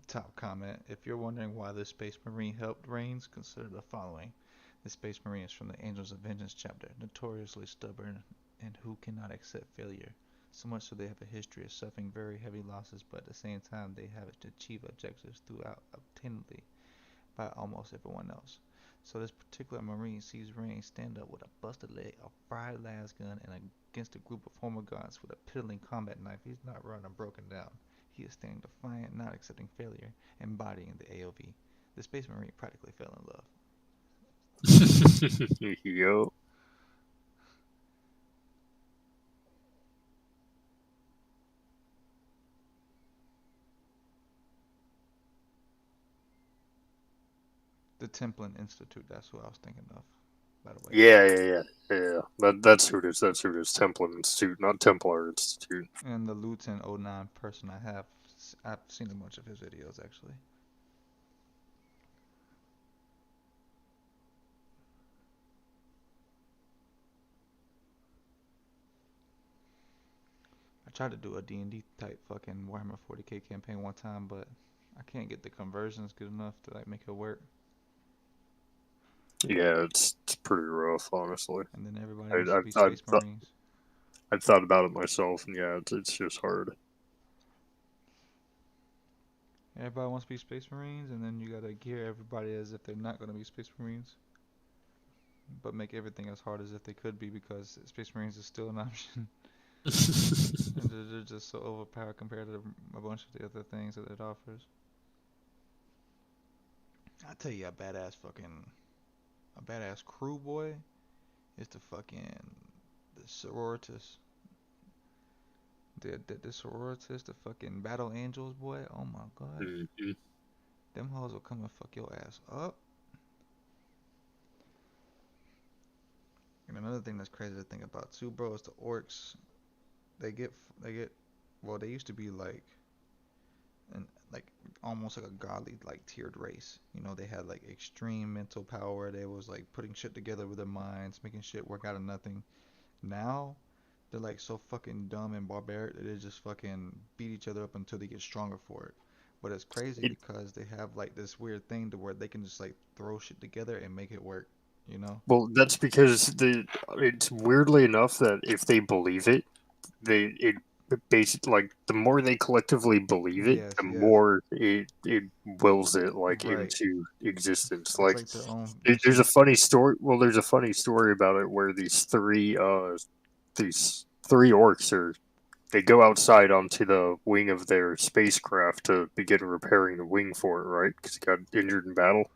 Top comment. If you're wondering why the Space Marine helped Reigns, consider the following. The Space Marine is from the Angels of Vengeance chapter, notoriously stubborn and who cannot accept failure. So much so they have a history of suffering very heavy losses, but at the same time they have to achieve objectives throughout obtainably by almost everyone else. So this particular Marine sees Reigns stand up with a busted leg, a fried las gun, and against a group of former guards with a piddling combat knife. He's not running broken down. He is standing defiant, not accepting failure, embodying the AOV. The Space Marine practically fell in love. Yo. The Templin Institute, that's who I was thinking of, by the way. Yeah. That's who it is. That's who it is. Templin Institute, not Templar Institute. And the Luton 09 person I've seen a bunch of his videos actually. I tried to do a D&D type fucking Warhammer 40k campaign one time, but I can't get the conversions good enough to like make it work. Yeah, it's pretty rough, honestly. And then everybody wants to be Space Marines. I've thought about it myself, and yeah, it's just hard. Everybody wants to be Space Marines, and then you gotta gear everybody as if they're not gonna be Space Marines, but make everything as hard as if they could be, because Space Marines is still an option. And they're just so overpowered compared to a bunch of the other things that it offers. I tell you, a badass crew, boy, is the sororitas. The sororitas, the fucking battle angels, boy. Oh my god. Mm-hmm. Them hoes will come and fuck your ass up. And another thing that's crazy to think about too, bro, is the orcs. They get well, they used to be like like almost like a godly like tiered race. You know, they had like extreme mental power. They was like putting shit together with their minds, making shit work out of nothing. Now they're like so fucking dumb and barbaric that they just fucking beat each other up until they get stronger for it. But it's crazy because they have like this weird thing to where they can just like throw shit together and make it work, you know? Well, that's because it's weirdly enough that if they believe it, it basically, like, the more they collectively believe it, Yes, the yes. more it wills it like Right. into existence. It's Like, like their own there's mission. a funny story. Well, there's a funny story about it where these three orcs are they go outside onto the wing of their spacecraft to begin repairing the wing for it, right? Because it got injured in battle.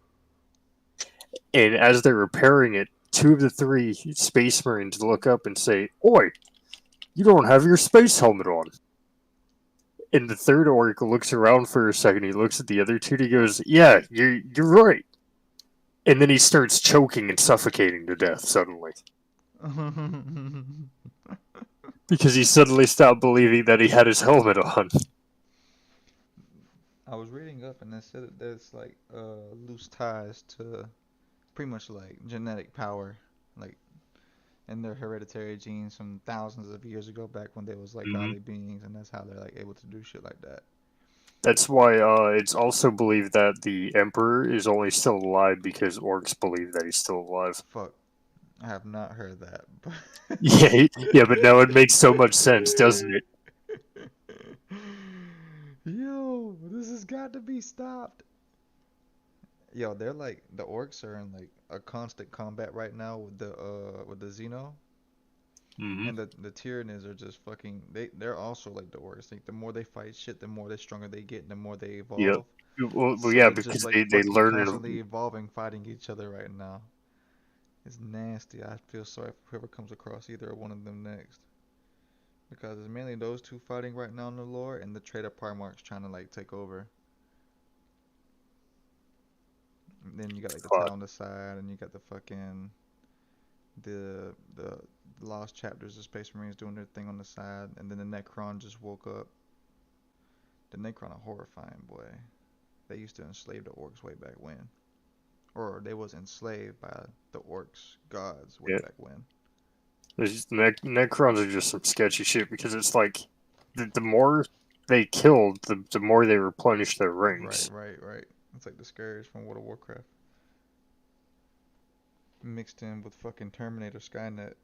And as they're repairing it, two of the three space marines look up and say, "Oi, you don't have your space helmet on." And the third orc looks around for a second. He looks at the other two and he goes, "Yeah, you're right." And then he starts choking and suffocating to death suddenly. Because he suddenly stopped believing that he had his helmet on. I was reading up and they said that there's like loose ties to pretty much like genetic power, like in their hereditary genes from thousands of years ago back when they was like godly beings, and that's how they're like able to do shit like that. That's why it's also believed that the Emperor is only still alive because orcs believe that he's still alive. Fuck. I have not heard that. But Yeah, but now it makes so much sense, doesn't it? Yo, this has got to be stopped. Yo, they're like the orcs are in like a constant combat right now with the Xeno. And the Tyranids are just fucking they're also like the worst. Like the more they fight shit, the more stronger they get, and the more they Yeah. evolve. Well, So yeah, they're just because like they fucking learn constantly evolving, fighting each other right now. It's nasty. I feel sorry for whoever comes across either one of them next. Because it's mainly those two fighting right now in the lore, and the Trader Primarch's trying to like take over. And then you got like the Town on the side, and you got the fucking the Lost Chapters of Space Marines doing their thing on the side, and then the Necron just woke up. The Necron are horrifying, boy. They used to enslave the orcs way back when. Or they was enslaved by the orcs gods way back when. Necrons are just some sketchy shit because it's like the more they killed, the more they replenish their rings. Right. It's like the Scourge from World of Warcraft. Mixed in with fucking Terminator Skynet.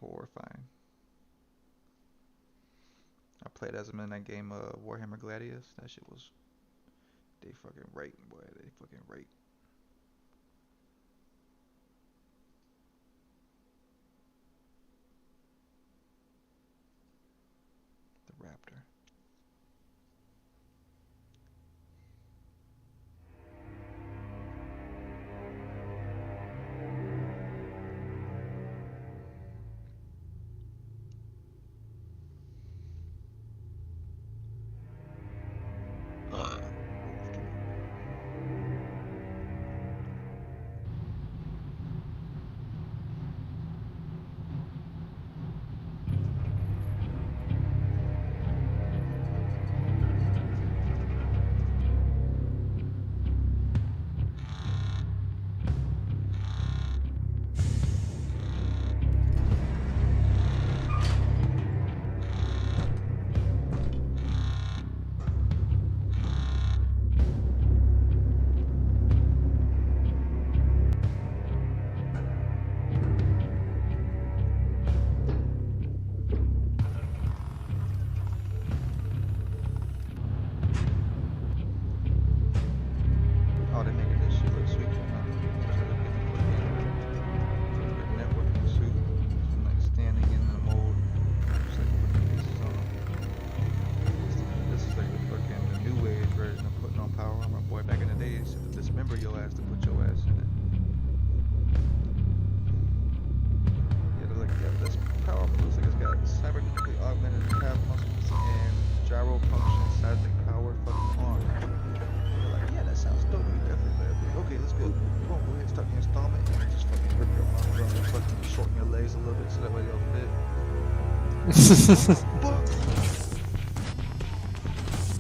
Horrifying. I played as him in that game Warhammer Gladius. That shit was... They fucking rape, boy. They fucking rape. The Raptor.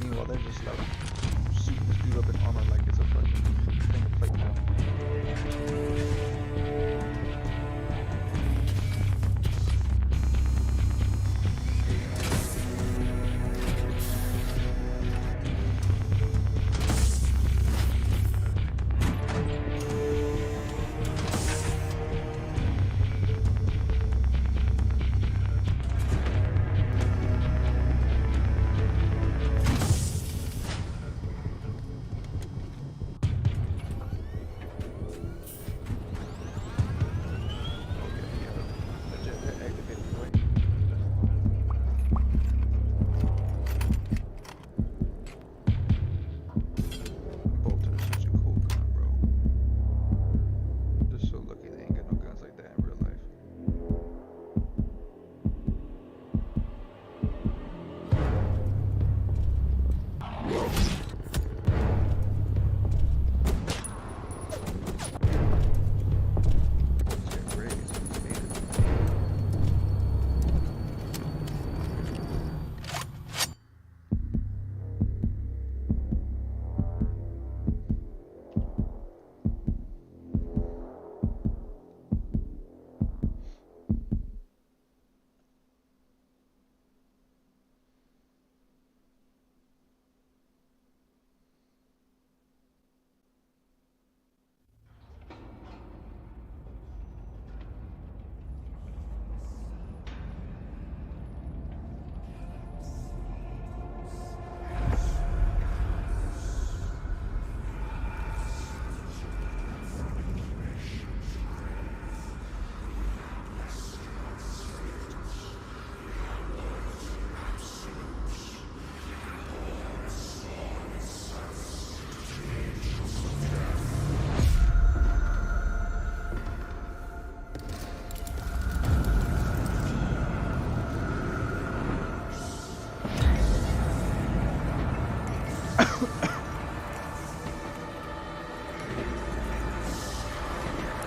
Meanwhile, they're just like shooting this dude up in armor like it's a fucking thing of plate now.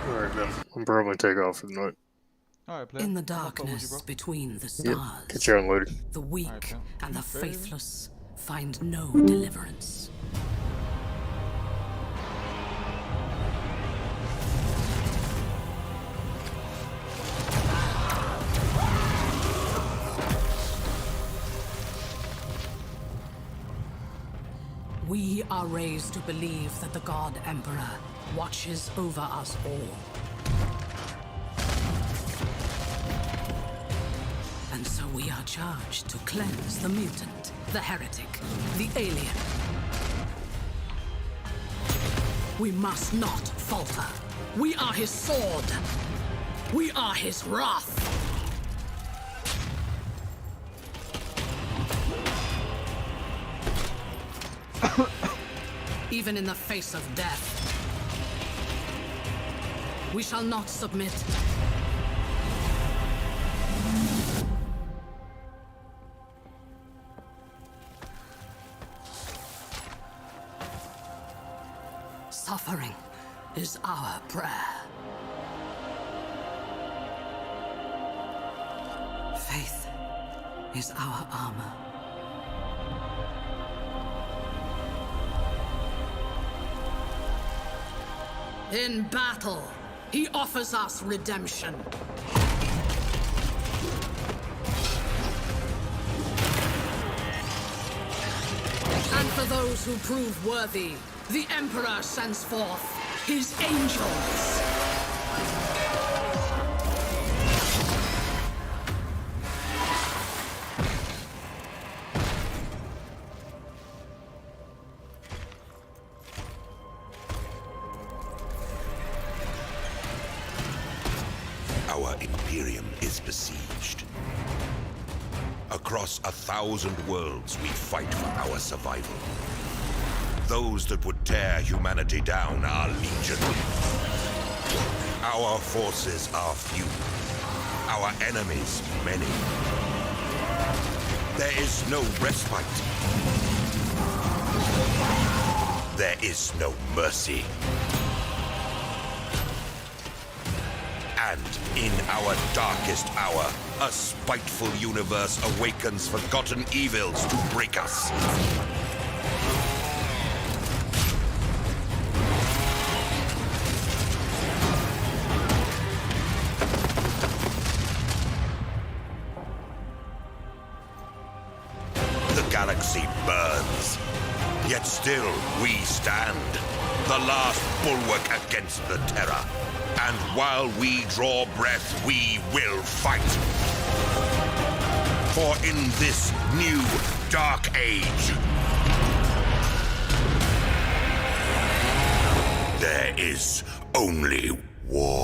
Alright, man. I'll probably take off for the night. Alright, player. In the darkness between the Yep. stars, Catch you on later. the weak Alright, and the fair. faithless find no deliverance. We are raised to believe that the God Emperor watches over us all. And so we are charged to cleanse the mutant, the heretic, the alien. We must not falter. We are his sword. We are his wrath. Even in the face of death, we shall not submit. Suffering is our prayer. Faith is our armor. In battle, he offers us redemption. And for those who prove worthy, the Emperor sends forth his angels. Our Imperium is besieged. Across 1,000 worlds, we fight for our survival. Those that would tear humanity down are legion. Our forces are few. Our enemies, many. There is no respite. There is no mercy. And in our darkest hour, A spiteful universe awakens forgotten evils to break us. The galaxy burns, yet still we stand, the last bulwark against the Terror. And while we draw breath, we will fight. For in this new dark age, there is only war.